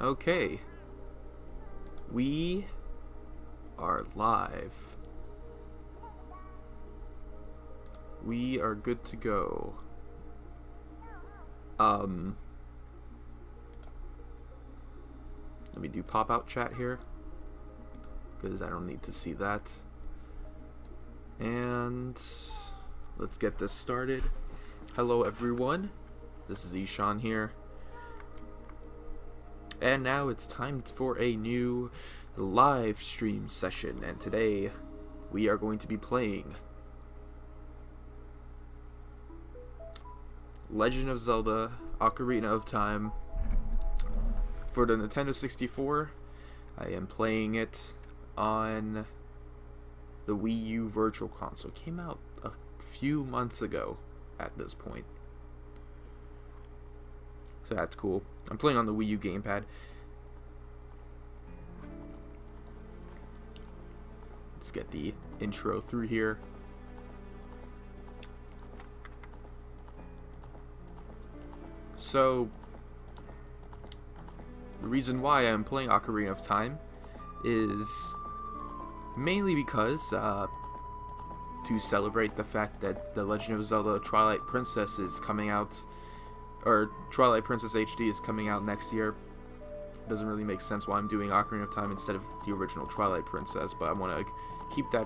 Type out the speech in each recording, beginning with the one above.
Okay, we are live. We are good to go. Let me do pop-out chat here, because I don't need to see that. And let's get this started. Hello everyone, this is Ishan here. And now it's time for a new live stream session, and today we are going to be playing Legend of Zelda Ocarina of Time for the Nintendo 64. I am playing it on the Wii U Virtual Console. It came out a few months ago at this point, so that's cool. I'm playing on the Wii U gamepad. Let's get the intro through here. So, the reason why I'm playing Ocarina of Time is mainly because to celebrate the fact that The Legend of Zelda Twilight Princess is coming out, or Twilight Princess HD is coming out next year. Doesn't really make sense why I'm doing Ocarina of Time instead of the original Twilight Princess, but I want to keep that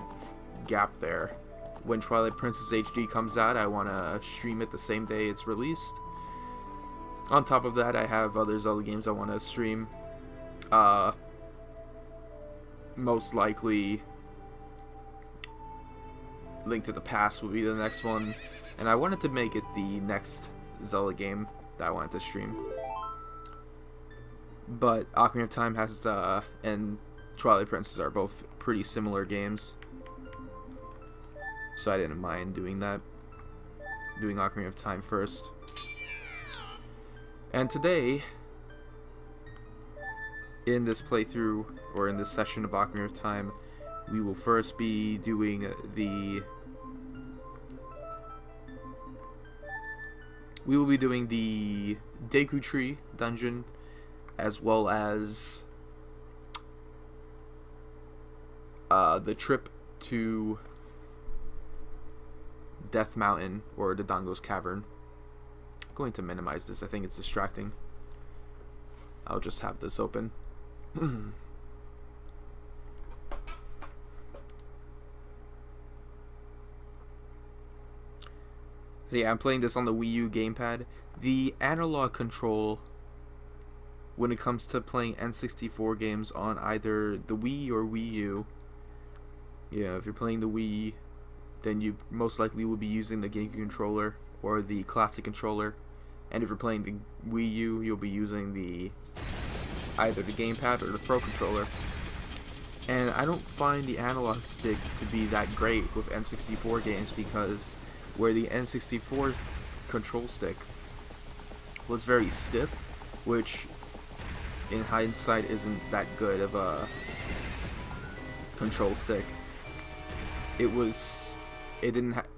gap there. When Twilight Princess HD comes out, I want to stream it the same day it's released. On top of that, I have other Zelda games I want to stream. Most likely, Link to the Past will be the next one, and I wanted to make it the next Zelda game that I wanted to stream. But Ocarina of Time has, and Twilight Princess are both pretty similar games, so I didn't mind doing that. Doing Ocarina of Time first. And today, in this playthrough, or in this session of Ocarina of Time, we will first be doing the Deku Tree dungeon, as well as the trip to Death Mountain, or the Dongo's Cavern. I'm going to minimize this, I think it's distracting. I'll just have this open. So yeah, I'm playing this on the Wii U gamepad. The analog control, when it comes to playing N64 games on either the Wii or Wii U, yeah, if you're playing the Wii, then you most likely will be using the GameCube controller or the classic controller. And if you're playing the Wii U, you'll be using either the gamepad or the Pro controller. And I don't find the analog stick to be that great with N64 games, because where the N64 control stick was very stiff, which in hindsight isn't that good of a control stick. It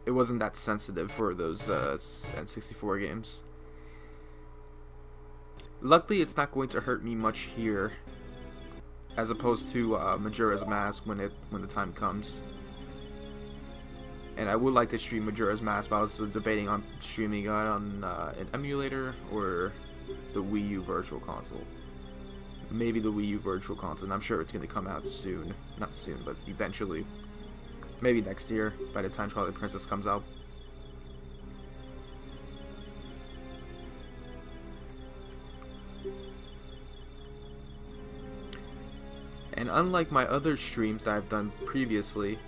wasn't that sensitive for those N64 games. Luckily, it's not going to hurt me much here, as opposed to Majora's Mask when the time comes. And I would like to stream Majora's Mask, but I was debating on streaming it on an emulator or the Wii U Virtual Console. Maybe the Wii U Virtual Console, and I'm sure it's going to come out soon. Not soon, but eventually. Maybe next year, by the time Twilight Princess comes out. And unlike my other streams that I've done previously,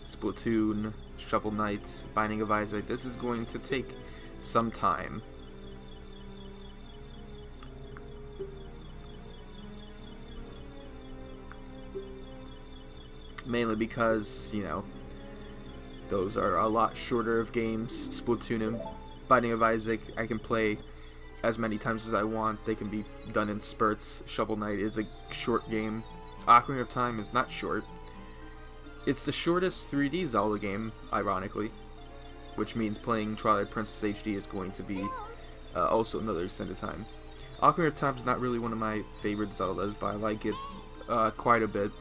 Splatoon, Shovel Knight, Binding of Isaac, this is going to take some time. Mainly because, you know, those are a lot shorter of games. Splatoon and Binding of Isaac, I can play as many times as I want. They can be done in spurts. Shovel Knight is a short game. Ocarina of Time is not short. It's the shortest 3D Zelda game, ironically, which means playing Twilight Princess HD is going to be also another extended time. Ocarina of Time is not really one of my favorite Zeldas, but I like it quite a bit.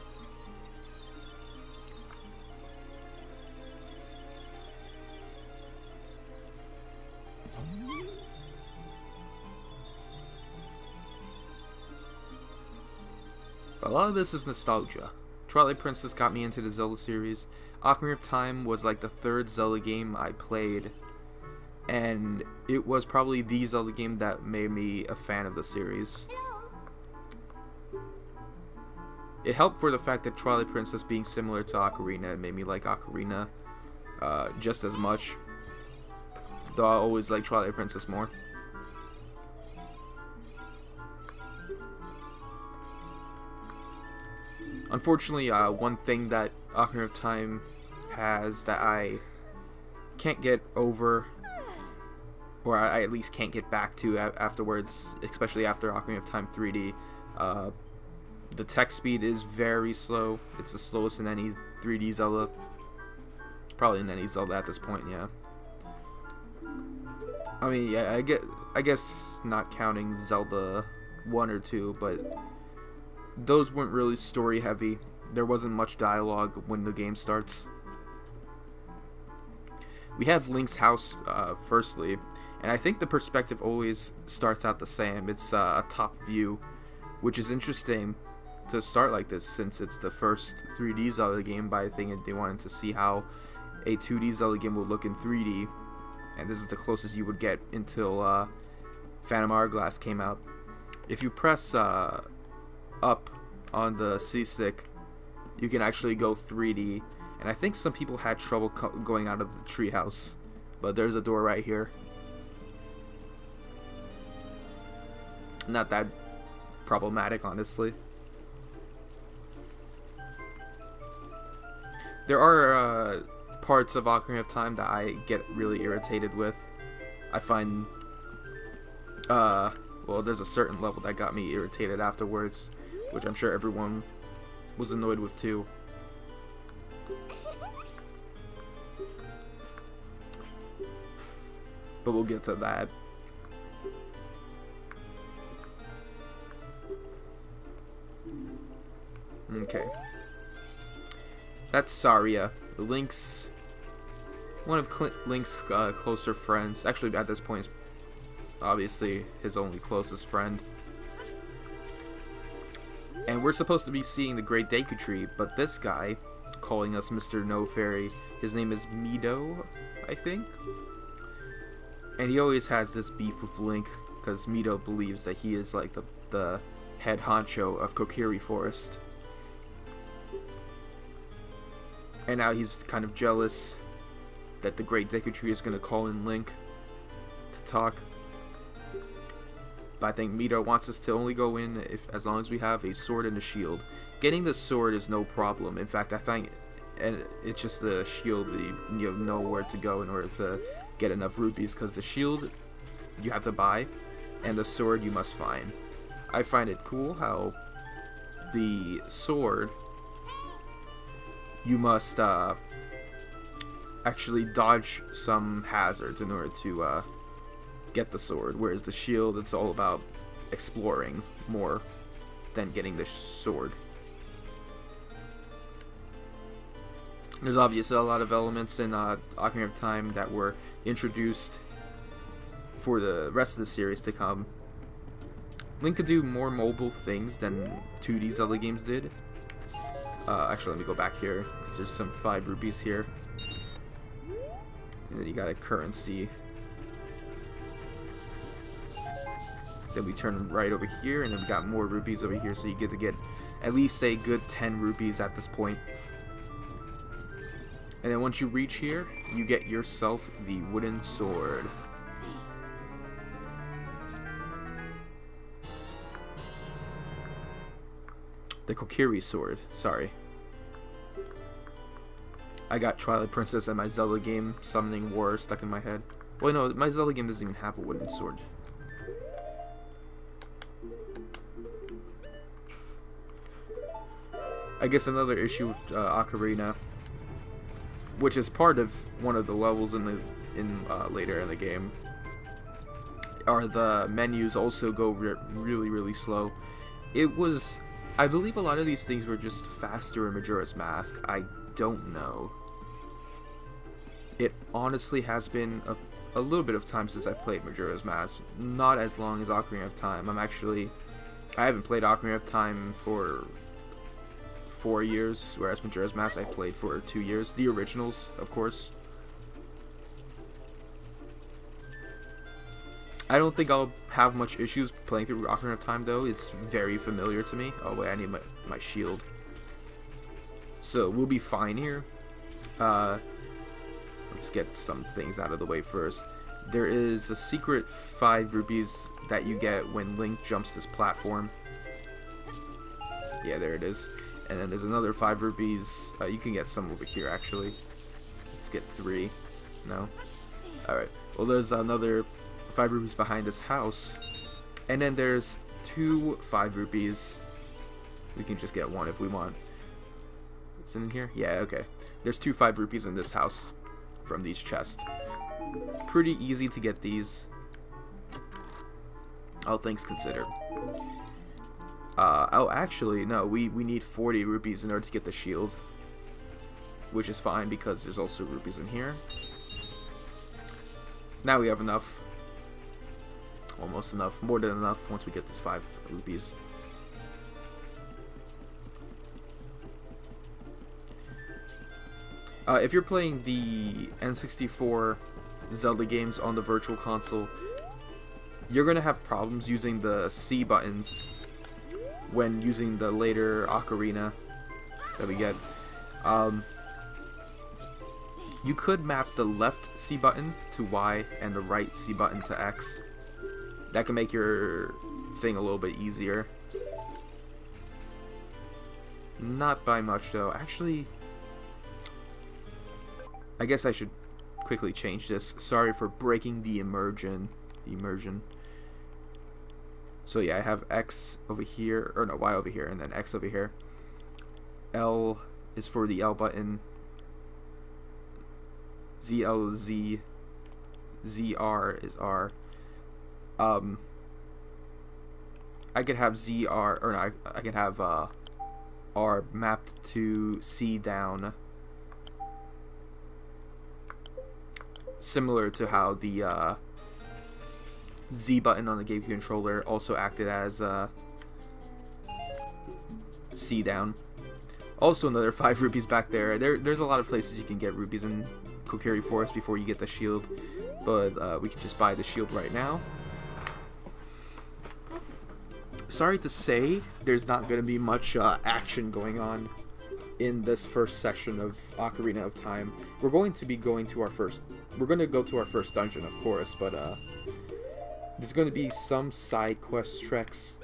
A lot of this is nostalgia. Twilight Princess got me into the Zelda series. Ocarina of Time was like the third Zelda game I played, and it was probably the Zelda game that made me a fan of the series. It helped for the fact that Twilight Princess being similar to Ocarina made me like Ocarina just as much, though I always like Twilight Princess more. Unfortunately, one thing that Ocarina of Time has that I can't get over, or I at least can't get back to afterwards, especially after Ocarina of Time 3D, the text speed is very slow. It's the slowest in any 3D Zelda. Probably in any Zelda at this point, yeah. I mean, yeah, I guess not counting Zelda 1 or 2, but those weren't really story heavy. There wasn't much dialogue when the game starts. We have Link's house, firstly, and I think the perspective always starts out the same. It's a top view, which is interesting to start like this since it's the first 3D Zelda game, but I think they wanted to see how a 2D Zelda game will look in 3D, and this is the closest you would get until Phantom Hourglass came out. If you press up on the C-stick, you can actually go 3D, and I think some people had trouble going out of the treehouse, but there's a door right here. Not that problematic, honestly. There are parts of Ocarina of Time that I get really irritated with. I find, well, there's a certain level that got me irritated afterwards, which I'm sure everyone was annoyed with too. But we'll get to that. Okay. That's Saria, Link's one of Link's closer friends. Actually, at this point, obviously his only closest friend. And we're supposed to be seeing the Great Deku Tree, but this guy, calling us Mr. No Fairy, his name is Mido, I think? And he always has this beef with Link, because Mido believes that he is like the head honcho of Kokiri Forest. And now he's kind of jealous that the Great Deku Tree is going to call in Link to talk. But I think Mido wants us to only go in as long as we have a sword and a shield. Getting the sword is no problem. In fact, I find it's just the shield that you know where to go in order to get enough rupees, because the shield you have to buy and the sword you must find. I find it cool how the sword you must actually dodge some hazards in order to get the sword, whereas the shield, it's all about exploring more than getting the sword. There's obviously a lot of elements in Ocarina of Time that were introduced for the rest of the series to come. Link could do more mobile things than 2D Zelda games did. Actually, let me go back here, because there's some 5 rupees here. And then you got a currency. Then we turn right over here, and then we got more rupees over here, so you get to get at least a good 10 rupees at this point. And then once you reach here, you get yourself the wooden sword. The Kokiri sword, sorry. I got Twilight Princess and my Zelda game Summoning War stuck in my head. Well, no, my Zelda game doesn't even have a wooden sword. I guess another issue with Ocarina, which is part of one of the levels in later in the game, or the menus also go really, really slow. It was, I believe a lot of these things were just faster in Majora's Mask. I don't know. It honestly has been a little bit of time since I've played Majora's Mask. Not as long as Ocarina of Time. I haven't played Ocarina of Time for 4 years, whereas Majora's Mask I played for 2 years. The originals, of course. I don't think I'll have much issues playing through Ocarina of Time, though. It's very familiar to me. Oh, wait, I need my shield. So, we'll be fine here. Let's get some things out of the way first. There is a secret 5 rupees that you get when Link jumps this platform. Yeah, there it is. And then there's another 5 rupees. You can get some over here, actually. Let's get 3. No? Alright. Well, there's another 5 rupees behind this house. And then there's 2 5 rupees. We can just get 1 if we want. Is it in here? Yeah, okay. There's 2 5 rupees in this house from these chests. Pretty easy to get these. All things considered. Oh, actually, no, we need 40 rupees in order to get the shield. Which is fine because there's also rupees in here. Now we have enough. Almost enough. More than enough once we get this 5 rupees. If you're playing the N64 Zelda games on the Virtual Console, you're going to have problems using the C buttons when using the later Ocarina that we get. You could map the left C button to Y and the right C button to X. That can make your thing a little bit easier. Not by much, though. Actually, I guess I should quickly change this. Sorry for breaking the immersion. So yeah, I have X over here, or no, Y over here, and then X over here. L is for the L button. ZLZ. ZR is R. I could have ZR, or no, I could have R mapped to C down. Similar to how the Z button on the GameCube controller also acted as C down. Also another 5 rupees back there. There's a lot of places you can get rupees in Kokiri Forest before you get the shield, but we can just buy the shield right now. Sorry to say, there's not going to be much action going on in this first section of Ocarina of Time. We're going to go to our first dungeon, of course, but there's going to be some side quest treks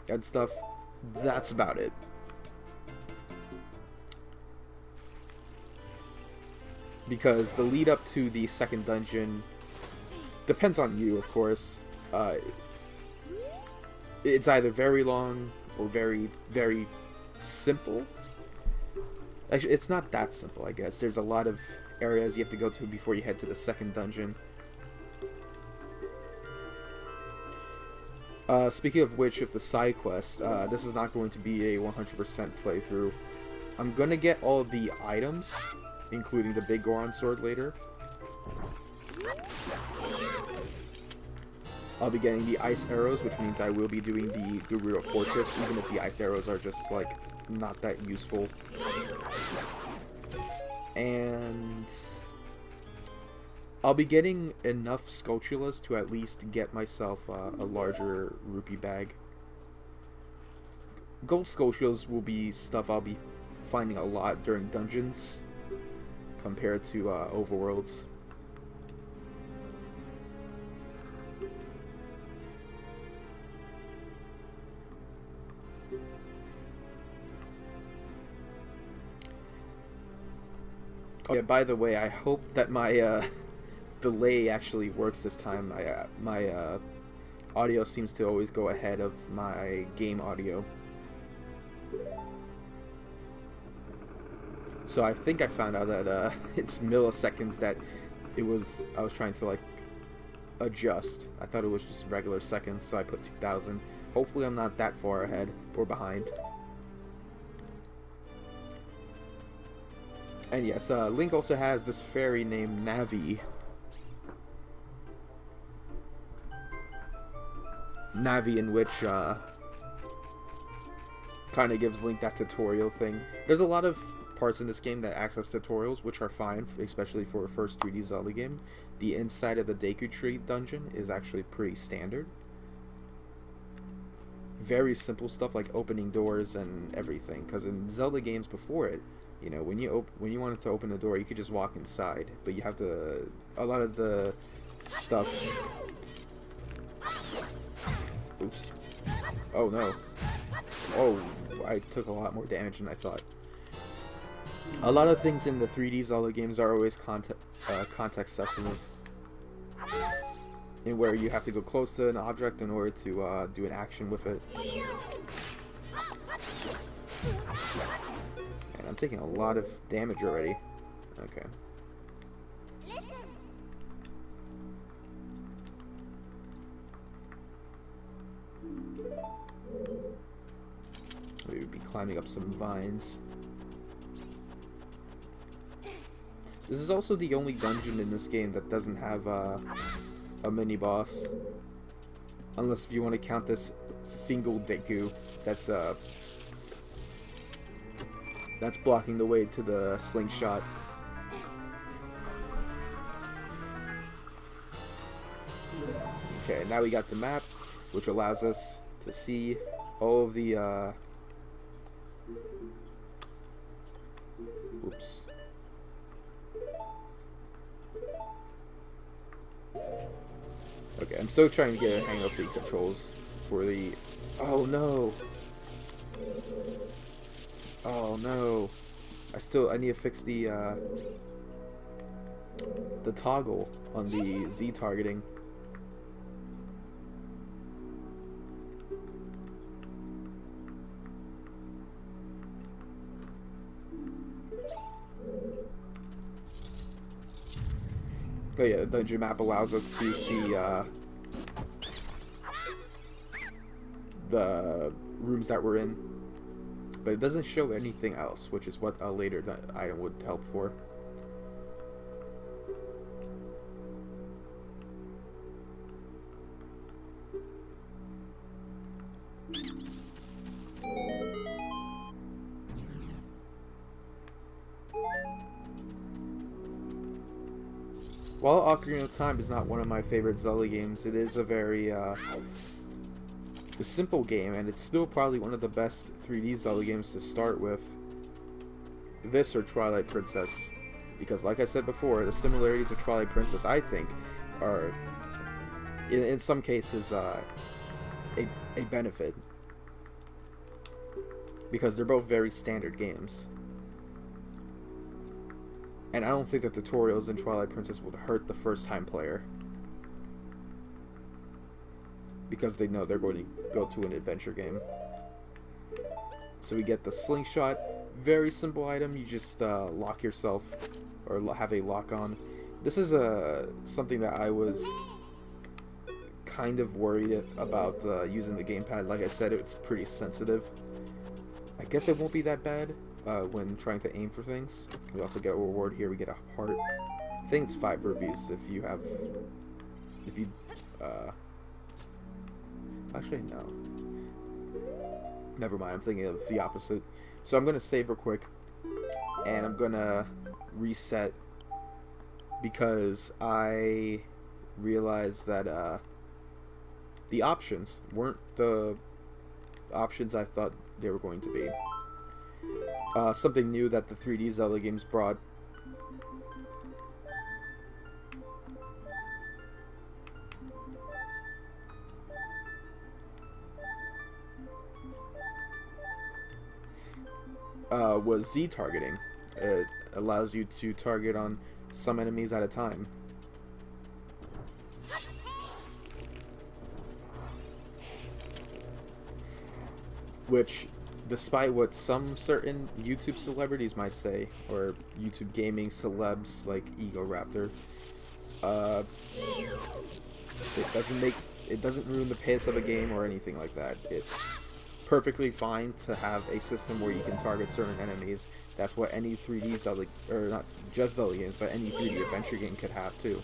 and stuff. That's about it. Because the lead up to the second dungeon depends on you, of course. It's either very long or very, very simple. Actually, it's not that simple, I guess. There's a lot of areas you have to go to before you head to the second dungeon. Speaking of which, with the side quest, this is not going to be a 100% playthrough. I'm gonna get all of the items, including the big Goron sword later. I'll be getting the ice arrows, which means I will be doing the Gerudo Fortress, even if the ice arrows are just, like, not that useful. And I'll be getting enough Skulltulas to at least get myself a larger rupee bag. Gold Skulltulas will be stuff I'll be finding a lot during dungeons compared to overworlds. Oh yeah, by the way, I hope that my delay actually works this time. My audio seems to always go ahead of my game audio. So I think I found out that it's milliseconds that I was trying to, like, adjust. I thought it was just regular seconds, so I put 2000. Hopefully I'm not that far ahead or behind. And yes, Link also has this fairy named Navi. Navi, in which kind of gives Link that tutorial thing. There's a lot of parts in this game that access tutorials, which are fine, especially for a first 3D Zelda game. The inside of the Deku Tree dungeon is actually pretty standard. Very simple stuff like opening doors and everything, because in Zelda games before it, you know, when you wanted to open the door, you could just walk inside, but you have to, a lot of the stuff. Oops. Oh no. Oh, I took a lot more damage than I thought. A lot of things in the 3D Zelda games are always context sensitive, in where you have to go close to an object in order to do an action with it. And I'm taking a lot of damage already. Okay. We would be climbing up some vines. This is also the only dungeon in this game that doesn't have a mini boss, unless if you want to count this single Deku that's blocking the way to the slingshot. Okay, now we got the map, which allows us to see all of the oops. Okay, I'm still trying to get a hang of the controls for the... Oh no! Oh no! I need to fix the toggle on the Z targeting. Oh yeah, the dungeon map allows us to see the rooms that we're in, but it doesn't show anything else, which is what a later item would help for. While Ocarina of Time is not one of my favorite Zelda games, it is a very simple game, and it's still probably one of the best 3D Zelda games to start with. This or Twilight Princess, because like I said before, the similarities of Twilight Princess, I think, are in some cases a benefit, because they're both very standard games. And I don't think the tutorials in Twilight Princess would hurt the first-time player, because they know they're going to go to an adventure game. So we get the slingshot, very simple item. You just lock yourself, or have a lock on. This is something that I was kind of worried about using the gamepad. Like I said, it's pretty sensitive. I guess it won't be that bad when trying to aim for things. We also get a reward here. We get a heart. I think it's 5 rupees if you actually no, never mind, I'm thinking of the opposite. So I'm gonna save real quick, and I'm gonna reset, because I realized that the options weren't the options I thought they were going to be. Something new that the 3D Zelda games brought. Was Z targeting. It allows you to target on some enemies at a time. Which, despite what some certain YouTube celebrities might say, or YouTube gaming celebs like Ego Raptor, It doesn't ruin the pace of a game or anything like that. It's perfectly fine to have a system where you can target certain enemies. That's what any 3D Zelda, or not just Zelda games, but any 3D adventure game could have too.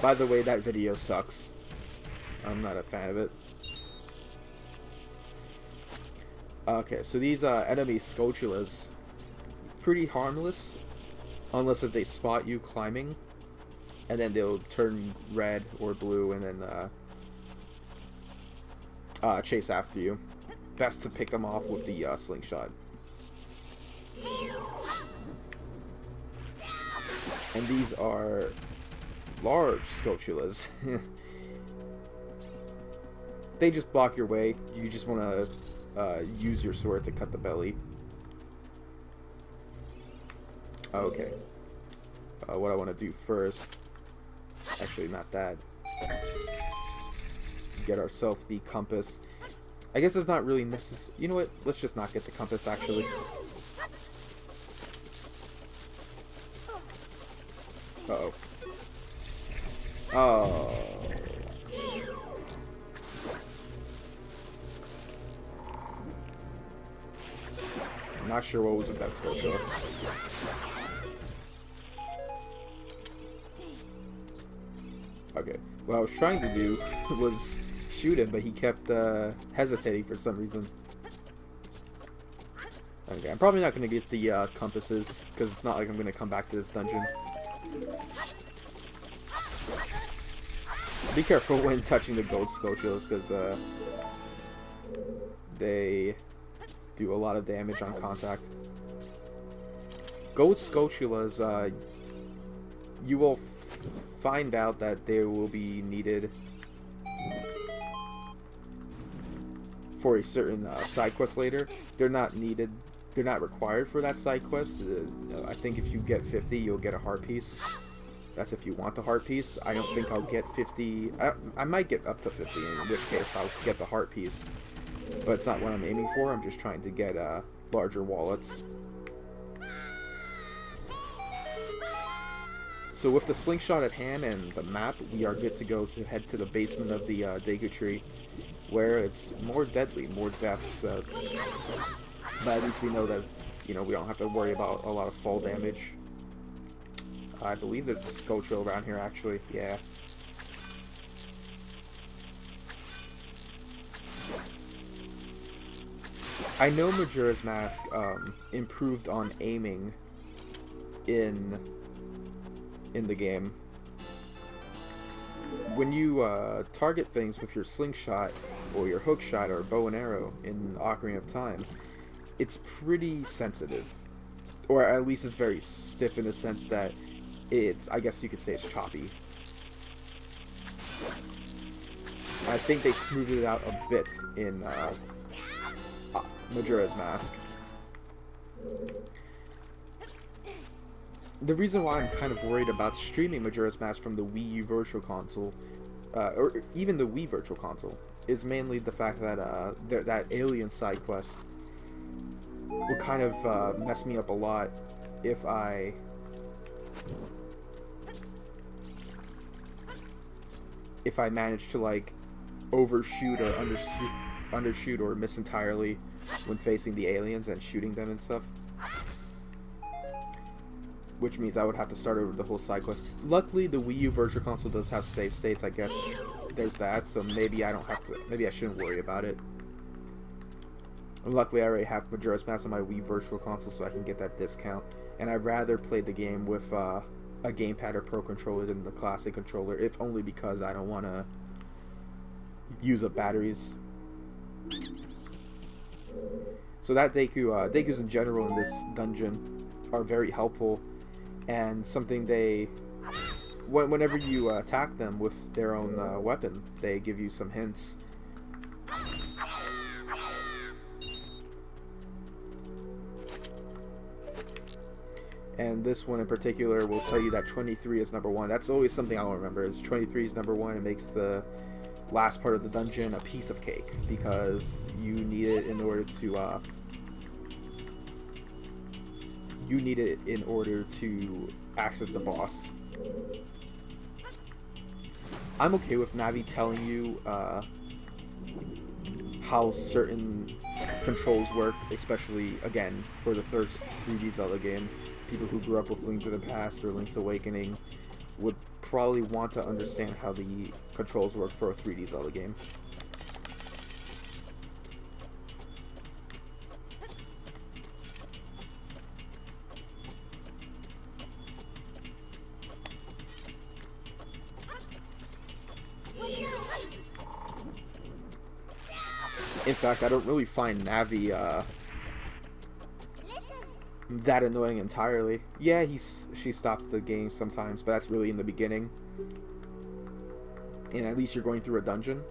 By the way, that video sucks. I'm not a fan of it. Okay, so these enemy Scotulas, pretty harmless, unless if they spot you climbing, and then they'll turn red or blue and then chase after you. Best to pick them off with the slingshot. And these are large Scotulas. They just block your way. You just want to use your sword to cut the belly. Okay. What I want to do first... Actually, not that. Get ourselves the compass. I guess it's not really necessary. You know what? Let's just not get the compass, actually. Uh-oh. Oh. I'm not sure what was with that Scotia. Okay. What I was trying to do was shoot him, but he kept hesitating for some reason. Okay, I'm probably not going to get the compasses, because it's not like I'm going to come back to this dungeon. Be careful when touching the gold Scotulas, because they do a lot of damage on contact. Gold Scotulas, you will find out that they will be needed for a certain side quest later. They're not needed. They're not required for that side quest. I think if you get 50, you'll get a heart piece. That's if you want the heart piece. I don't think I'll get 50. I might get up to 50, in which case I'll get the heart piece. But it's not what I'm aiming for. I'm just trying to get larger wallets. So with the slingshot at hand and the map, we are good to go to head to the basement of the Deku Tree, where it's more deadly, more deaths. But at least we know that, you know, we don't have to worry about a lot of fall damage. I believe there's a Scocho around here, actually. Yeah. I know Majora's Mask improved on aiming in the game. When you target things with your slingshot or your hookshot or bow and arrow in Ocarina of Time, it's pretty sensitive, or at least it's very stiff in the sense that it's, I guess you could say, it's choppy. I think they smoothed it out a bit in Majora's Mask. The reason why I'm kind of worried about streaming Majora's Mask from the Wii U Virtual Console, or even the Wii Virtual Console, is mainly the fact that that alien side quest will kind of mess me up a lot if I manage to like overshoot or undershoot or miss entirely when facing the aliens and shooting them and stuff. Which means I would have to start over the whole side quest. Luckily, the Wii U Virtual Console does have save states. I guess there's that, so maybe I don't have to. Maybe I shouldn't worry about it. And luckily, I already have Majora's Mask on my Wii Virtual Console, so I can get that discount. And I'd rather play the game with a gamepad or Pro Controller than the classic controller, if only because I don't want to use up batteries. So that Dekus in general in this dungeon are very helpful. And something whenever you attack them with their own weapon, they give you some hints. And this one in particular will tell you that 23 is number 1. That's always something I'll remember, is 23 is number 1. It makes the last part of the dungeon a piece of cake, because you need it in order to access the boss. I'm okay with Navi telling you how certain controls work, especially, again, for the first 3D Zelda game. People who grew up with Link to the Past or Link's Awakening would probably want to understand how the controls work for a 3D Zelda game. In fact, I don't really find Navi that annoying entirely. Yeah, she stops the game sometimes, but that's really in the beginning. And at least you're going through a dungeon.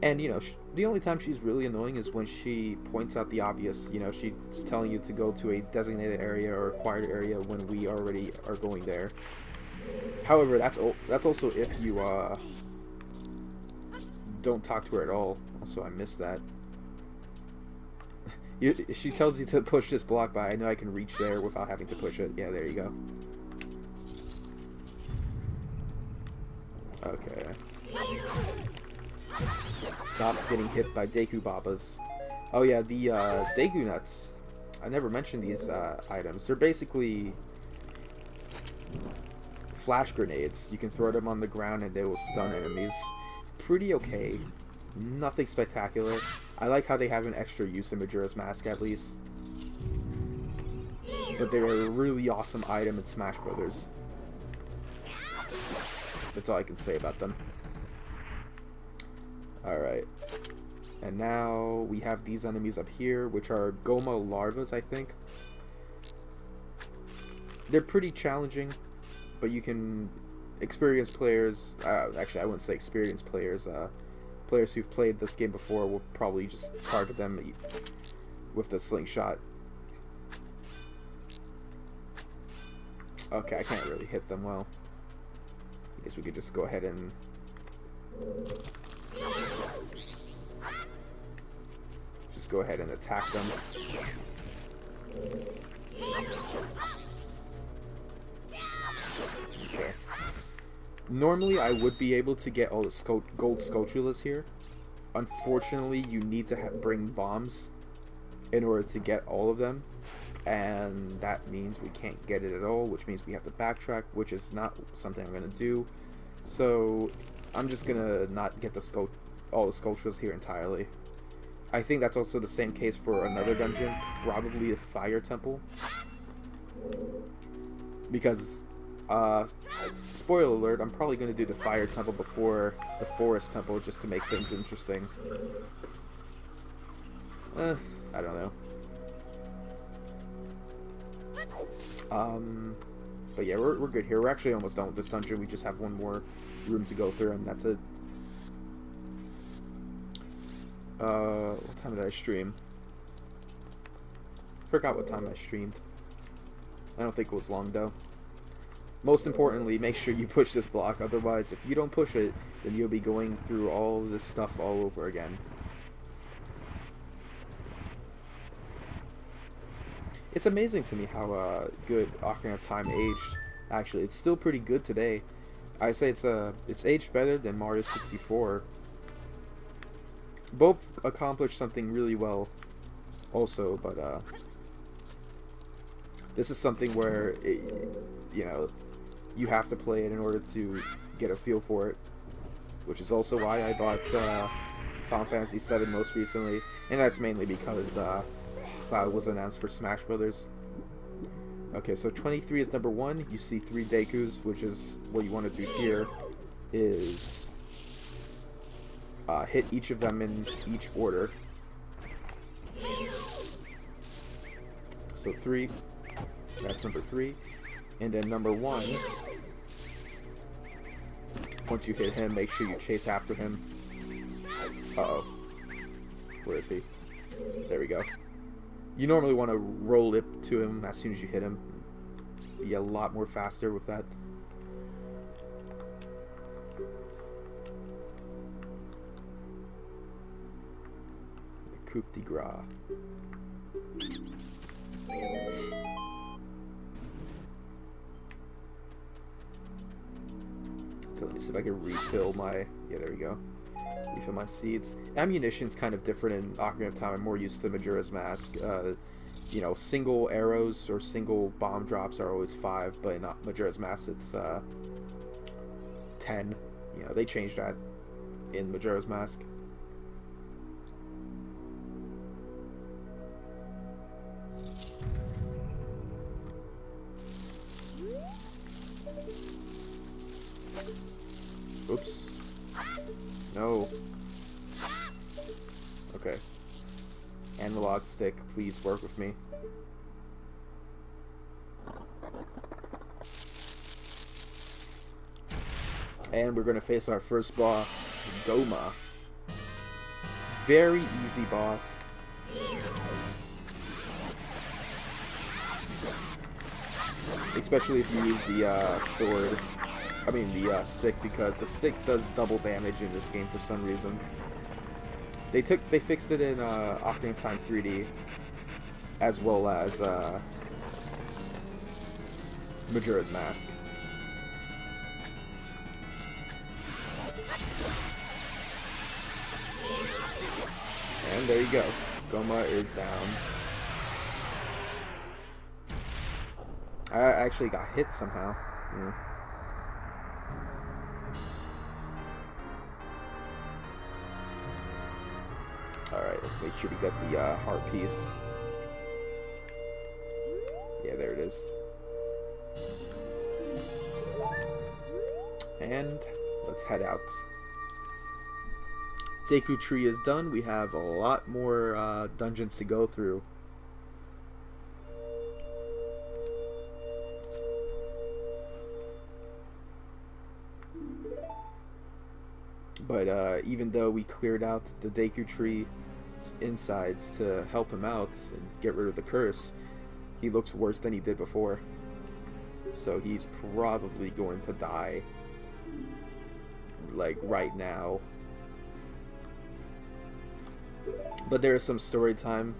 And, you know, the only time she's really annoying is when she points out the obvious. You know, she's telling you to go to a designated area or acquired area when we already are going there. However, that's also if you don't talk to her at all. Also, I missed that. She tells you to push this block, but I know I can reach there without having to push it. Yeah, there you go. Okay. Stop getting hit by Deku Babas. Oh yeah, the Deku Nuts. I never mentioned these items. They're basically flash grenades. You can throw them on the ground and they will stun enemies. Pretty okay. Nothing spectacular. I like how they have an extra use in Majora's Mask at least. But they're a really awesome item in Smash Brothers. That's all I can say about them. Alright. And now we have these enemies up here, which are Goma larvas, I think. They're pretty challenging, but you can experienced players, actually I wouldn't say experienced players, players who've played this game before will probably just target them with the slingshot. Okay, I can't really hit them well. I guess we could just go ahead and attack them. Okay. Normally, I would be able to get all the gold Skulltulas here. Unfortunately, you need to bring bombs in order to get all of them. And that means we can't get it at all, which means we have to backtrack, which is not something I'm going to do. So, I'm just going to not get all the Skulltulas here entirely. I think that's also the same case for another dungeon, probably the Fire Temple. Because, spoiler alert, I'm probably going to do the Fire Temple before the Forest Temple just to make things interesting. I don't know. But yeah, we're good here. We're actually almost done with this dungeon. We just have one more room to go through, and that's it. What time did I stream? Forgot what time I streamed. I don't think it was long, though. Most importantly, make sure you push this block. Otherwise, if you don't push it, then you'll be going through all of this stuff all over again. It's amazing to me how good Ocarina of Time aged. Actually, it's still pretty good today. I say it's aged better than Mario 64. Both accomplished something really well, also, but this is something where you know, you have to play it in order to get a feel for it, which is also why I bought Final Fantasy VII most recently, and that's mainly because Cloud was announced for Smash Brothers. Okay, so 23 is number 1. You see 3 Dekus, which is what you want to do here, is hit each of them in each order. So 3, that's number 3. And then number 1, once you hit him, make sure you chase after him. Uh-oh. Where is he? There we go. You normally want to roll it to him as soon as you hit him. Be a lot more faster with that. The coup de grace. Okay, let me see if I can refill my... Yeah, there we go. Refill my seeds. Ammunition's kind of different in Ocarina of Time. I'm more used to Majora's Mask. You know, single arrows or single bomb drops are always 5, but in Majora's Mask it's 10. You know, they changed that in Majora's Mask. Oops. No. Okay. Analog stick, please work with me. And we're gonna face our first boss, Goma. Very easy boss. Especially if you use the sword. I mean the stick, because the stick does double damage in this game for some reason. They fixed it in Ocarina of Time 3D, as well as Majora's Mask. And there you go. Goma is down. I actually got hit somehow. Yeah. Alright, let's make sure we get the heart piece. Yeah, there it is. And let's head out. Deku Tree is done. We have a lot more dungeons to go through. But even though we cleared out the Deku Tree insides to help him out and get rid of the curse, he looks worse than he did before. So he's probably going to die, like, right now. But there is some story time,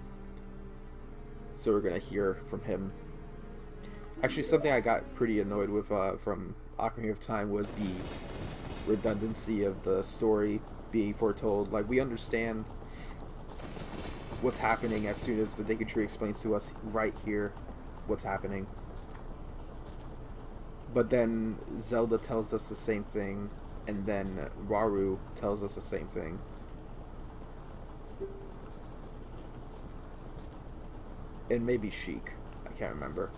so we're gonna hear from him. Actually, something I got pretty annoyed with from Ocarina of Time was the redundancy of the story being foretold. Like, we understand what's happening as soon as the Deku Tree explains to us right here what's happening. But then Zelda tells us the same thing, and then Waru tells us the same thing. And maybe Sheik. I can't remember.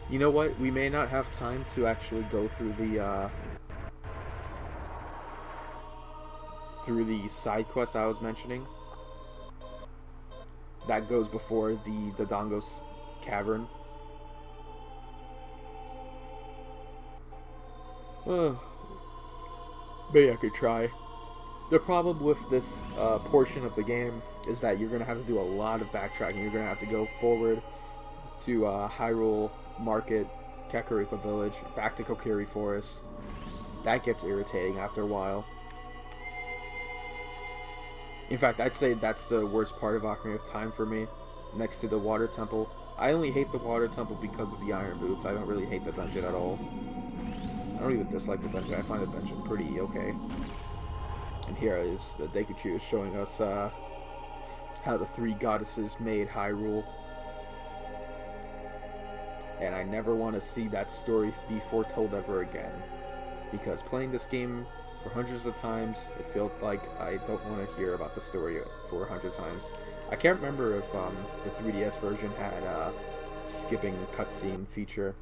You know what? We may not have time to actually go through the side quest I was mentioning. That goes before the Dodongo's cavern. Maybe I could try. The problem with this portion of the game is that you're gonna have to do a lot of backtracking. You're gonna have to go forward to Hyrule Market, Kakariko Village, back to Kokiri Forest. That gets irritating after a while. In fact, I'd say that's the worst part of Ocarina of Time for me, next to the Water Temple. I only hate the Water Temple because of the Iron Boots. I don't really hate the dungeon at all. I don't even dislike the dungeon. I find the dungeon pretty okay. And here is the Deku Tree showing us how the three goddesses made Hyrule. And I never want to see that story be foretold ever again. Because playing this game for hundreds of times, it felt like I don't want to hear about the story for 100 times. I can't remember if the 3DS version had a skipping cutscene feature.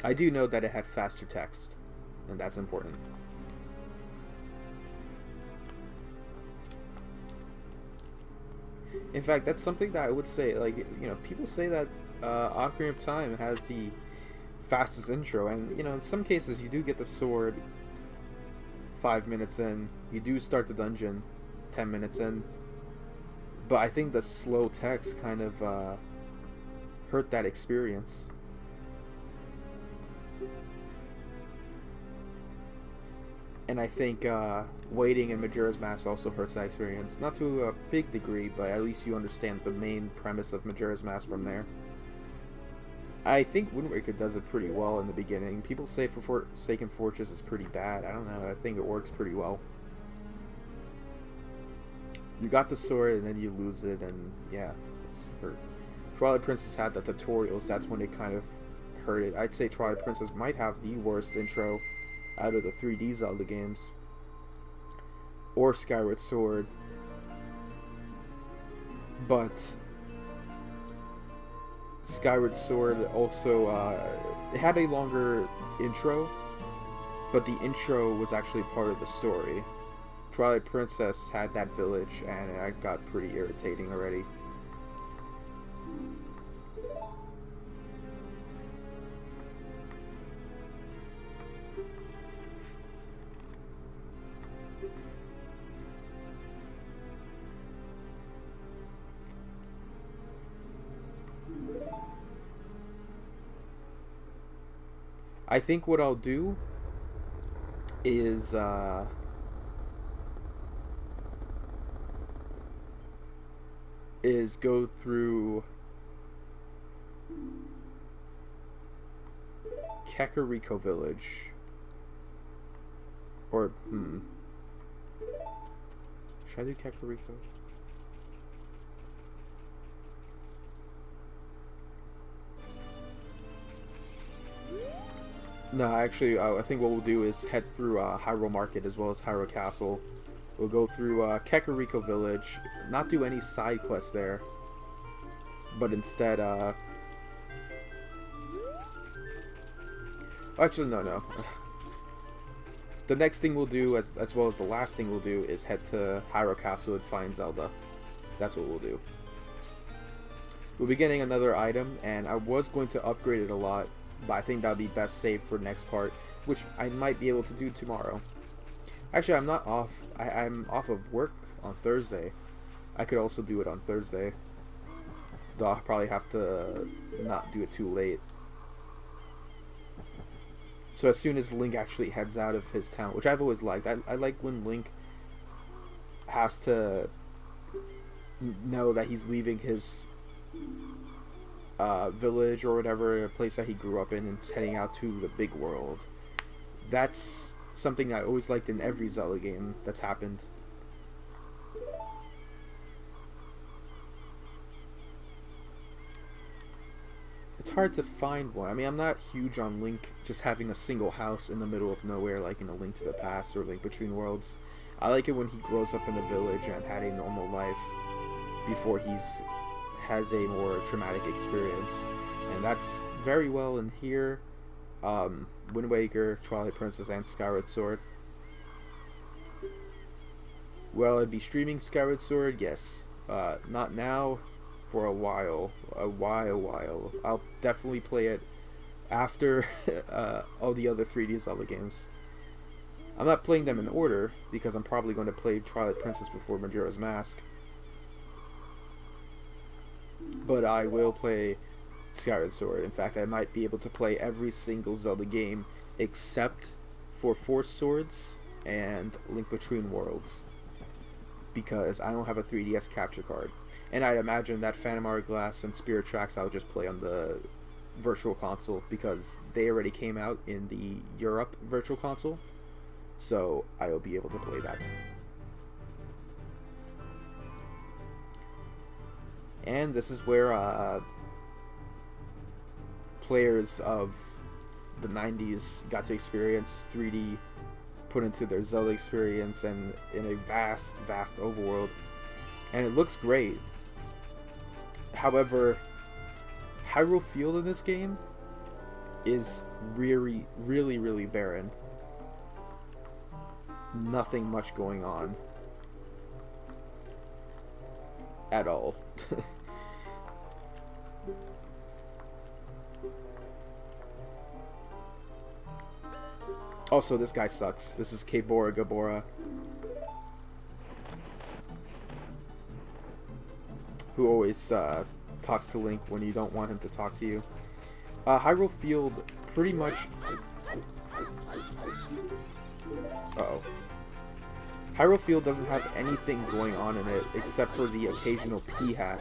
I do know that it had faster text, and that's important. In fact, that's something that I would say. Like, you know, people say that Ocarina of Time has the fastest intro, and you know, in some cases, you do get the sword 5 minutes in. You do start the dungeon 10 minutes in. But I think the slow text kind of hurt that experience. And I think waiting in Majora's Mask also hurts that experience. Not to a big degree, but at least you understand the main premise of Majora's Mask from there. I think Wind Waker does it pretty well in the beginning. People say Forsaken Fortress is pretty bad. I don't know. I think it works pretty well. You got the sword and then you lose it, and yeah, it hurts. Twilight Princess had the tutorials. That's when it kind of hurt it. I'd say Twilight Princess might have the worst intro out of the 3D Zelda games, or Skyward Sword. But Skyward Sword also it had a longer intro, but the intro was actually part of the story. Twilight Princess had that village, and it got pretty irritating already. I think what I'll do is go through Kakariko Village. Or, should I do Kakariko? No, actually, I think what we'll do is head through Hyrule Market as well as Hyrule Castle. We'll go through Kakariko Village, not do any side quests there, but instead, actually, no. The next thing we'll do, as well as the last thing we'll do, is head to Hyrule Castle and find Zelda. That's what we'll do. We'll be getting another item, and I was going to upgrade it a lot, but I think that would be best saved for next part, which I might be able to do tomorrow. Actually, I'm not off. I'm off of work on Thursday. I could also do it on Thursday, though I'll probably have to not do it too late. So as soon as Link actually heads out of his town, which I've always liked. I like when Link has to know that he's leaving his village or whatever, a place that he grew up in, and heading out to the big world. That's something I always liked in every Zelda game that's happened. It's hard to find one. I mean, I'm not huge on Link just having a single house in the middle of nowhere, like in A Link to the Past or Link Between Worlds. I like it when he grows up in a village and had a normal life before has a more traumatic experience, and that's very well in here. Wind Waker, Twilight Princess, and Skyward Sword. Will I be streaming Skyward Sword? Yes. Not now, for a while. I'll definitely play it after all the other 3D Zelda games. I'm not playing them in order, because I'm probably going to play Twilight Princess before Majora's Mask. But I will play Skyward Sword. In fact, I might be able to play every single Zelda game except for Four Swords and Link Between Worlds, because I don't have a 3DS capture card. And I imagine that Phantom Hourglass and Spirit Tracks I'll just play on the Virtual Console, because they already came out in the Europe Virtual Console, so I will be able to play that. And this is where players of the 90s got to experience 3D put into their Zelda experience, and in a vast overworld. And it looks great. However, Hyrule Field in this game is really barren. Nothing much going on. at all. Also, this guy sucks. This is Kabora Gabora, who always talks to Link when you don't want him to talk to you. Hyrule Field pretty much... Uh-oh. Hyrule Field doesn't have anything going on in it except for the occasional P-hat,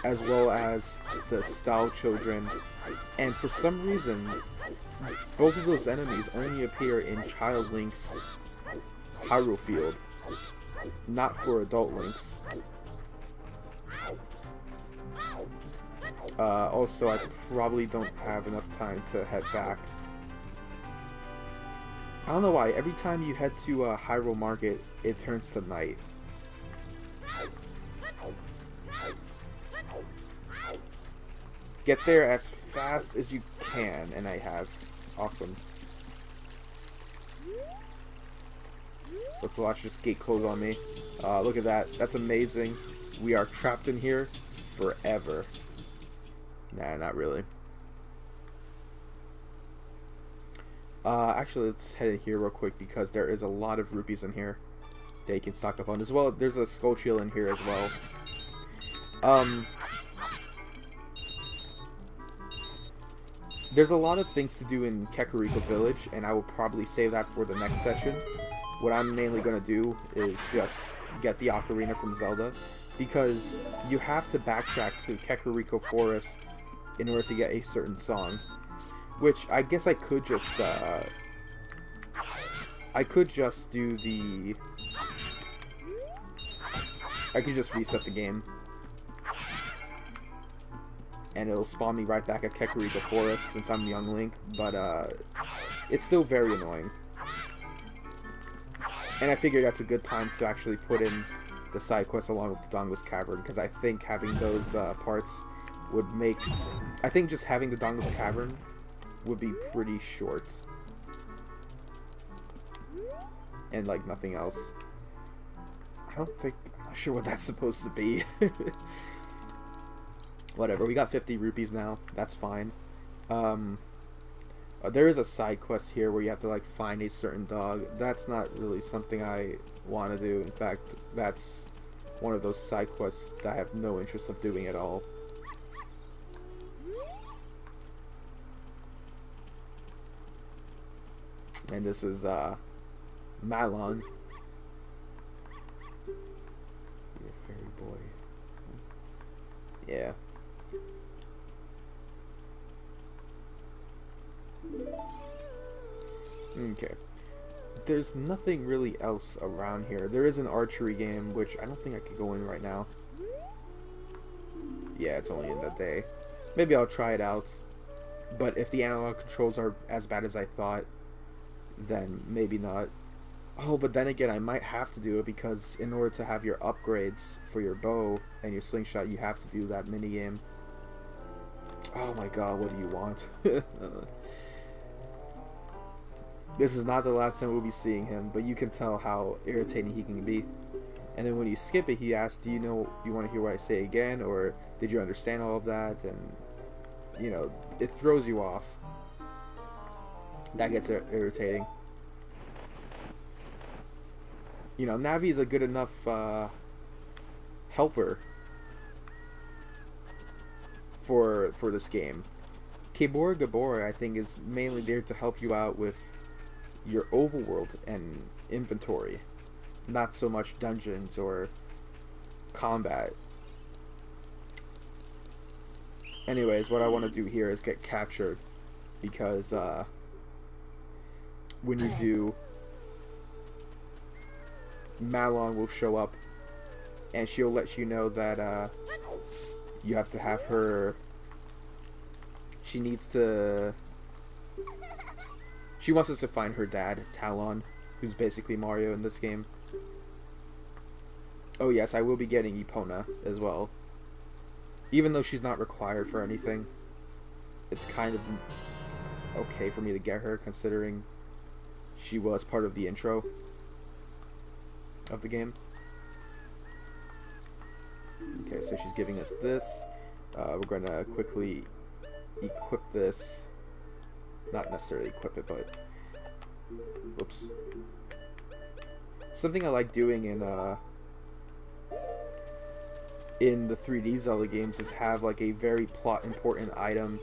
as well as the Style Children, and for some reason, both of those enemies only appear in Child Link's Hyrule Field, not for Adult Link's. Also, I probably don't have enough time to head back. I don't know why, every time you head to Hyrule Market, it turns to night. Get there as fast as you can, and I have. Awesome. Let's watch this gate close on me. Look at that. That's amazing. We are trapped in here forever. Nah, not really. Actually, let's head in here real quick because there is a lot of rupees in here that you can stock up on. As well, there's a skull shield in here as well. There's a lot of things to do in Kakariko Village, and I will probably save that for the next session. What I'm mainly going to do is just get the Ocarina from Zelda, because you have to backtrack to Kakariko Forest in order to get a certain song. Which, I guess I could just do the... I could just reset the game. And it'll spawn me right back at Kakariko Forest since I'm Young Link, but it's still very annoying. And I figured that's a good time to actually put in the side quest along with the Dongo's Cavern, because I think having those parts would make... I think just having the Dongo's Cavern would be pretty short. And like nothing else. I'm not sure what that's supposed to be. Whatever, we got 50 rupees now. That's fine. There is a side quest here where you have to like find a certain dog. That's not really something I want to do. In fact, that's one of those side quests that I have no interest of doing at all. And this is Malon. You're a fairy boy. Yeah. Okay. There's nothing really else around here. There is an archery game, which I don't think I could go in right now. Yeah, it's only in the day. Maybe I'll try it out. But if the analog controls are as bad as I thought, then maybe not. Oh, but then again, I might have to do it because in order to have your upgrades for your bow and your slingshot, you have to do that minigame. Oh my god, what do you want? This is not the last time we'll be seeing him, but you can tell how irritating he can be. And then when you skip it, he asks, do you want to hear what I say again, or did you understand all of that? And, you know, it throws you off. That gets irritating. You know, Navi is a good enough helper for this game. Kabora Gabora, I think, is mainly there to help you out with your overworld and inventory, not so much dungeons or combat. Anyways, what I want to do here is get captured, because when you do, Malon will show up and she'll let you know that you have to have her... She wants us to find her dad, Talon, who's basically Mario in this game. Oh yes, I will be getting Epona as well. Even though she's not required for anything, it's kind of okay for me to get her, considering she was part of the intro of the game. Okay, so she's giving us this. We're going to quickly equip this. Not necessarily equip it, but... Whoops. Something I like doing in the 3D Zelda games is have like a very plot important item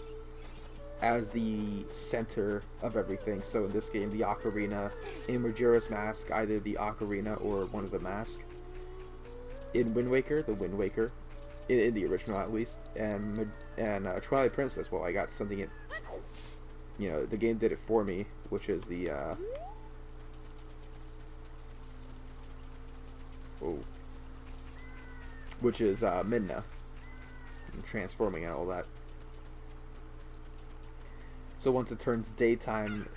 as the center of everything. So in this game, the Ocarina. In Majora's Mask, either the Ocarina or one of the masks. In Wind Waker, the Wind Waker. In the original, at least. And Twilight Princess, well, I got something in... You know, the game did it for me, which is the... which is Midna. And transforming and all that. So once it turns daytime,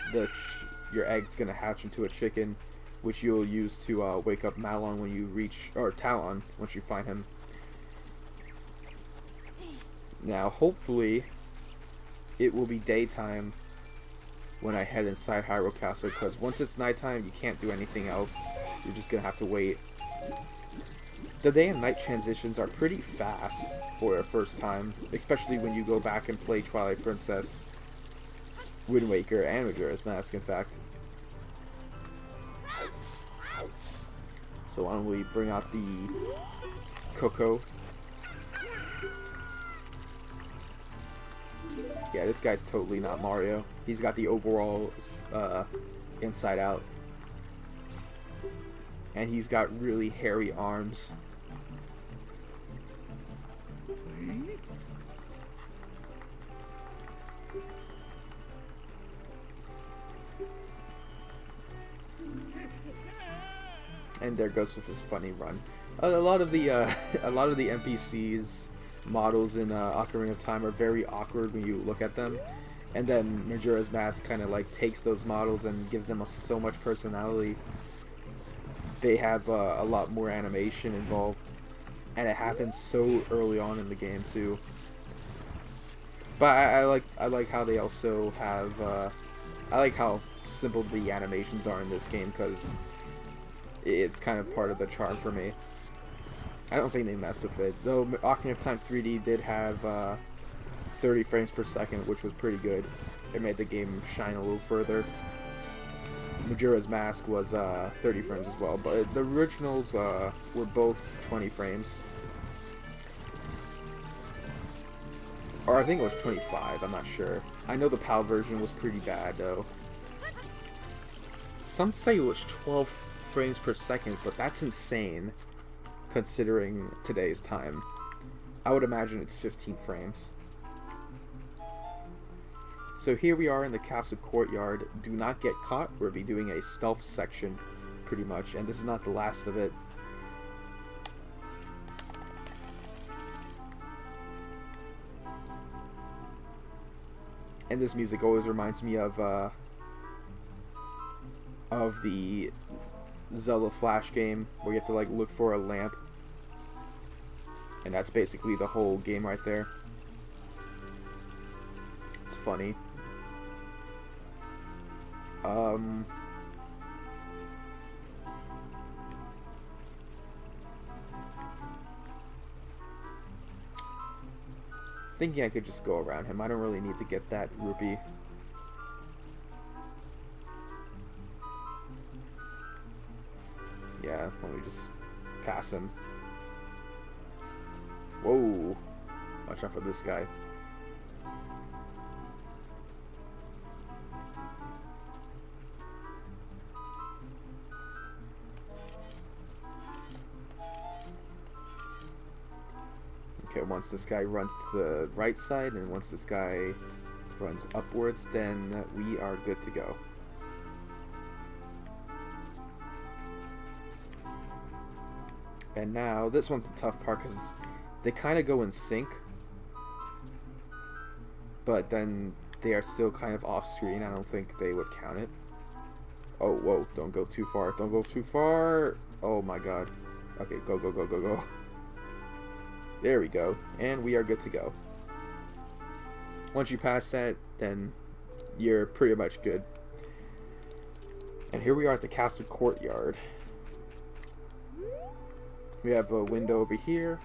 your egg's gonna hatch into a chicken, which you'll use to wake up Malon when you reach, or Talon once you find him. Now, hopefully, it will be daytime when I head inside Hyrule Castle, because once it's nighttime, you can't do anything else. You're just gonna have to wait. The day and night transitions are pretty fast for a first time, especially when you go back and play Twilight Princess, Wind Waker, and Majora's Mask, in fact. So why don't we bring out the Coco. Yeah, this guy's totally not Mario. He's got the overalls inside out. And he's got really hairy arms. And there goes with his funny run. A lot of the NPCs models in Ocarina of Time are very awkward when you look at them, and then Majora's Mask kind of like takes those models and gives them so much personality. They have a lot more animation involved, and it happens so early on in the game too. But I like how they also have I like how simple the animations are in this game, because it's kind of part of the charm for me. I don't think they messed with it, though. Ocarina of Time 3D did have 30 frames per second, which was pretty good. It made the game shine a little further. Majora's Mask was 30 frames as well, but the originals were both 20 frames. Or I think it was 25, I'm not sure. I know the PAL version was pretty bad, though. Some say it was 12 frames per second, but that's insane, considering today's time. I would imagine it's 15 frames. So here we are in the castle courtyard. Do not get caught. We'll be doing a stealth section, pretty much, and this is not the last of it. And this music always reminds me of the Zelda Flash game, where you have to like look for a lamp, and that's basically the whole game right there. It's funny. Thinking I could just go around him. I don't really need to get that rupee. Yeah, let me just pass him. Whoa! Watch out for this guy. Okay, once this guy runs to the right side, and once this guy runs upwards, then we are good to go. And now, this one's the tough part, because they kind of go in sync, but then they are still kind of off screen. I don't think they would count it. Oh, whoa, don't go too far. Don't go too far. Oh my god. Okay, go, go, go, go, go. There we go. And we are good to go. Once you pass that, then you're pretty much good. And here we are at the castle courtyard. We have a window over here.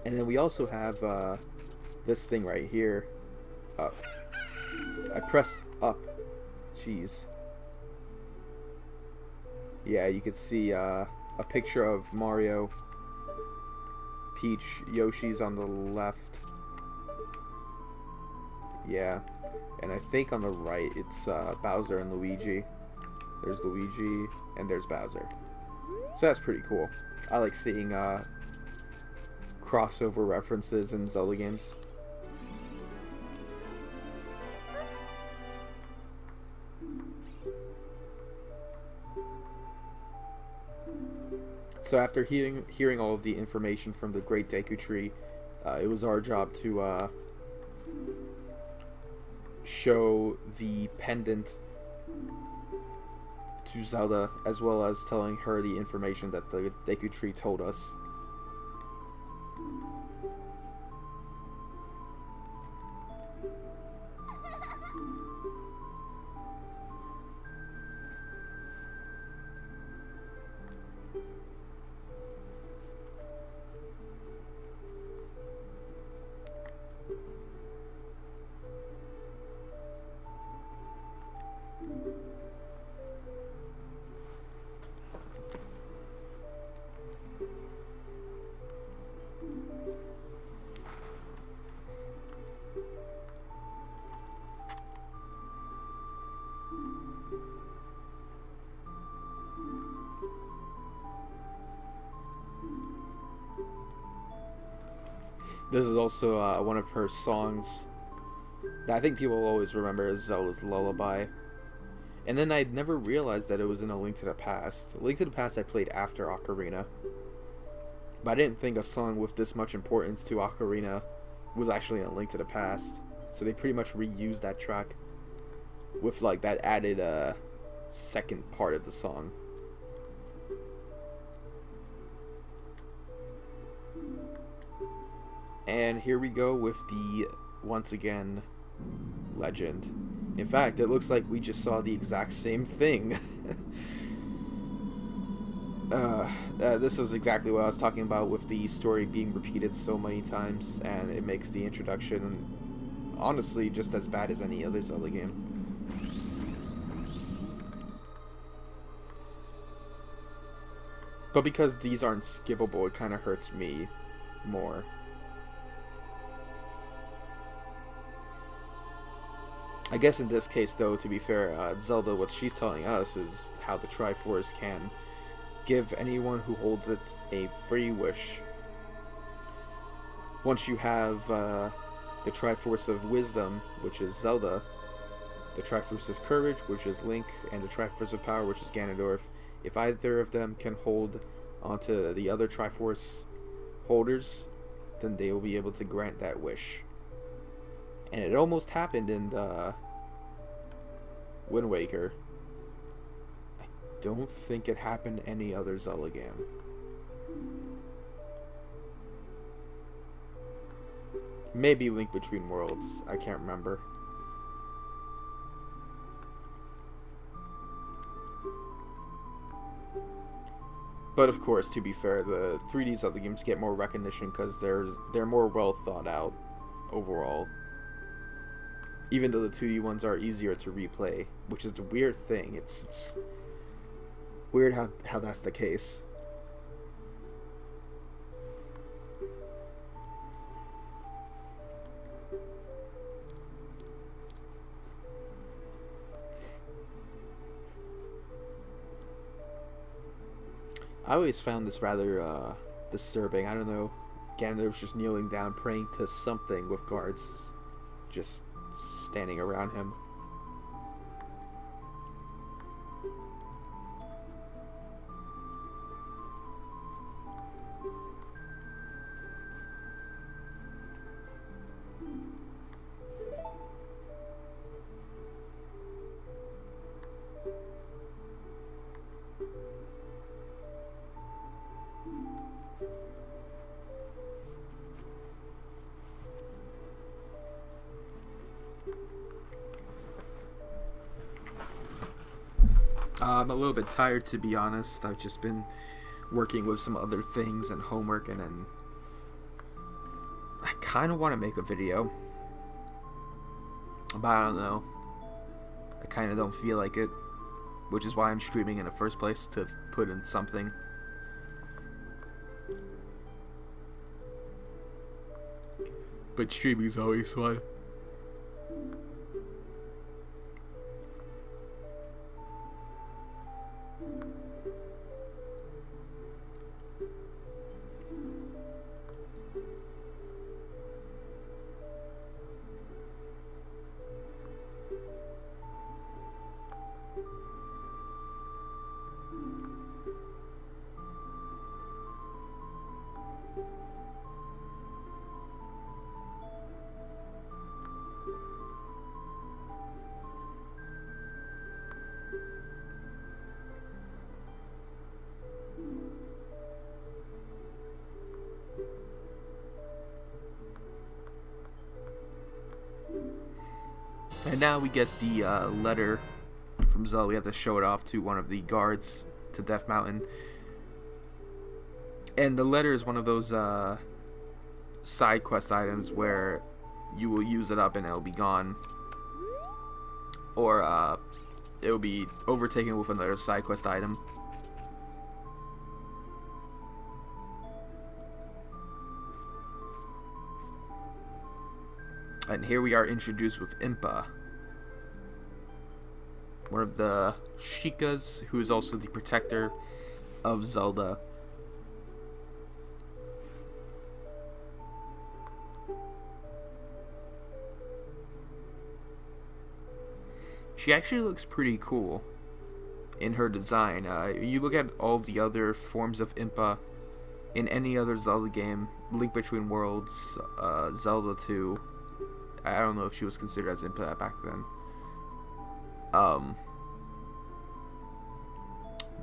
And then we also have this thing right here. Up. I pressed up. Jeez. Yeah, you can see a picture of Mario, Peach, Yoshi's on the left. Yeah. And I think on the right it's Bowser and Luigi. There's Luigi and there's Bowser. So that's pretty cool. I like seeing crossover references in Zelda games. So after hearing all of the information from the Great Deku Tree, it was our job to show the pendant to Zelda, as well as telling her the information that the Deku Tree told us. This is also one of her songs that I think people will always remember as Zelda's Lullaby. And then I'd never realized that it was in A Link to the Past. A Link to the Past I played after Ocarina. But I didn't think a song with this much importance to Ocarina was actually in A Link to the Past. So they pretty much reused that track with like that added second part of the song. And here we go with the, once again, legend. In fact, it looks like we just saw the exact same thing. This was exactly what I was talking about with the story being repeated so many times, and it makes the introduction, honestly, just as bad as any other Zelda game. But because these aren't skippable, it kind of hurts me more. I guess in this case, though, to be fair, Zelda, what she's telling us is how the Triforce can give anyone who holds it a free wish. Once you have the Triforce of Wisdom, which is Zelda, the Triforce of Courage, which is Link, and the Triforce of Power, which is Ganondorf, if either of them can hold onto the other Triforce holders, then they will be able to grant that wish. And it almost happened in the Wind Waker. I don't think it happened in any other Zelda game. Maybe Link Between Worlds. I can't remember. But of course, to be fair, the 3D Zelda games get more recognition because they're more well thought out overall. Even though the 2D ones are easier to replay, which is a weird thing. It's weird how that's the case. I always found this rather disturbing. I don't know. Ganondorf's just kneeling down, praying to something with guards just standing around him. I'm a little bit tired, to be honest. I've just been working with some other things and homework, and then I kind of want to make a video, but I don't know. I kind of don't feel like it, which is why I'm streaming in the first place, to put in something. But streaming is always fun. And now we get the letter from Zelda. We have to show it off to one of the guards to Death Mountain. And the letter is one of those side quest items where you will use it up and it'll be gone. Or it will be overtaken with another side quest item. And here we are introduced with Impa, one of the Sheikahs, who is also the protector of Zelda. She actually looks pretty cool in her design. You look at all of the other forms of Impa in any other Zelda game, Link Between Worlds, Zelda 2. I don't know if she was considered as Impa back then.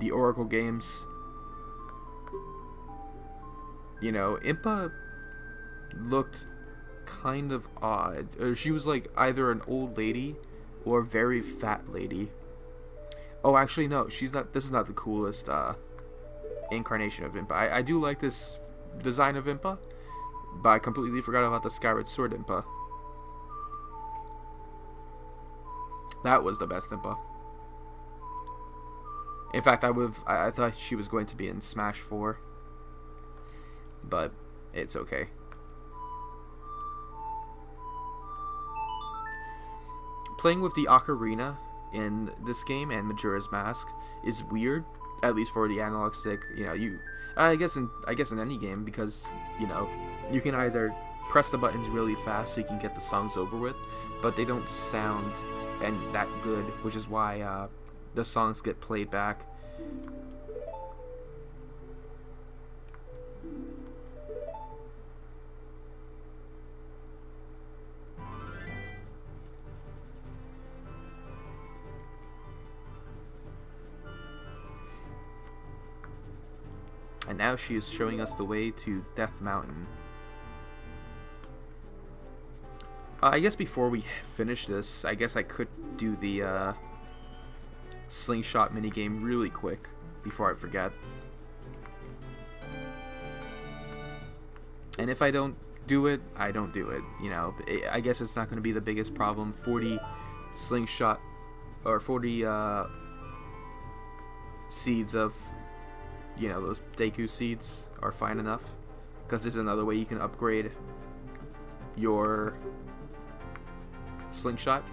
The Oracle games. You know, Impa looked kind of odd. She was like either an old lady or a very fat lady. Oh, actually, no, she's not. This is not the coolest incarnation of Impa. I do like this design of Impa, but I completely forgot about the Skyward Sword Impa. That was the best Impa. In fact, I thought she was going to be in Smash 4, but it's okay. Playing with the Ocarina in this game and Majora's Mask is weird, at least for the analog stick. You know, I guess in any game, because you know you can either press the buttons really fast so you can get the songs over with, but they don't sound that good, which is why the songs get played back. And now she is showing us the way to Death Mountain. I guess before we finish this, I guess I could do the slingshot minigame really quick before I forget. And if I don't do it, I don't do it. You know, I guess it's not going to be the biggest problem. 40 slingshot, or 40 seeds of, you know, those Deku seeds are fine enough. Because there's another way you can upgrade your slingshot.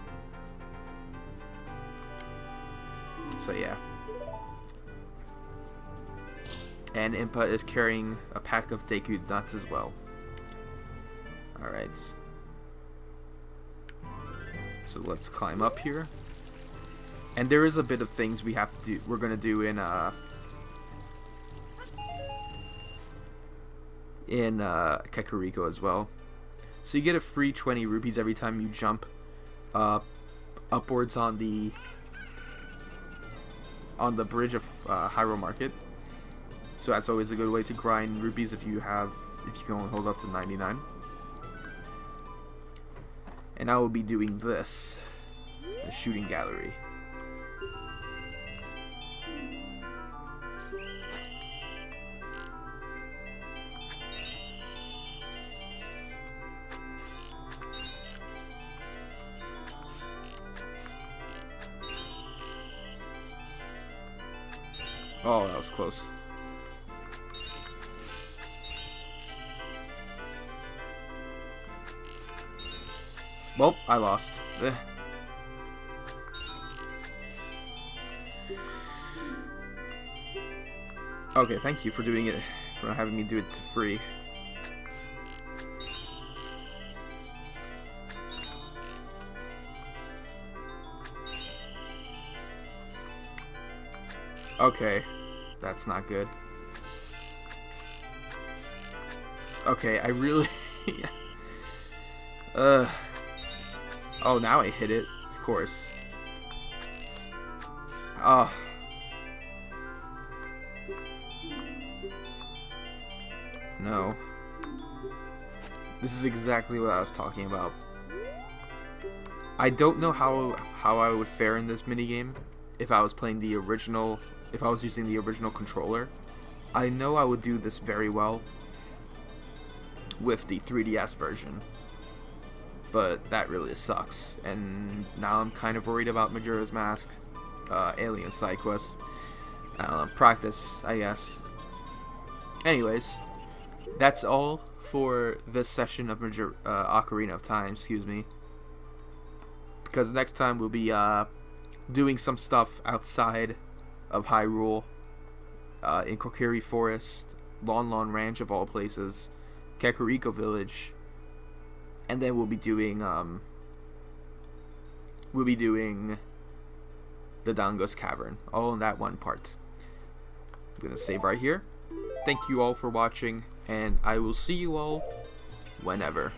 So yeah. And Impa is carrying a pack of Deku nuts as well. Alright. So let's climb up here. And there is a bit of things we have to do. We're gonna do in Kakariko as well. So you get a free 20 rupees every time you jump upwards on the bridge of Hyrule Market. So that's always a good way to grind rupees if you can only hold up to 99. And I will be doing this, the shooting gallery. Oh, that was close. Well, I lost. Ugh. Okay, thank you for doing it, for having me do it free. Okay, that's not good. Okay, I really... Oh, now I hit it, of course. Oh. No. This is exactly what I was talking about. I don't know how I would fare in this minigame if I was playing the original, if I was using the original controller. I know I would do this very well with the 3DS version, but that really sucks. And now I'm kind of worried about Majora's Mask, Alien Side Quest. I don't know, practice, I guess. Anyways, that's all for this session of Ocarina of Time, excuse me. Because next time we'll be doing some stuff outside of Hyrule, in Kokiri Forest, Lon Lon Ranch of all places, Kakariko Village, and then we'll be doing the Dango's Cavern, all in that one part. I'm gonna save right here. Thank you all for watching, and I will see you all whenever.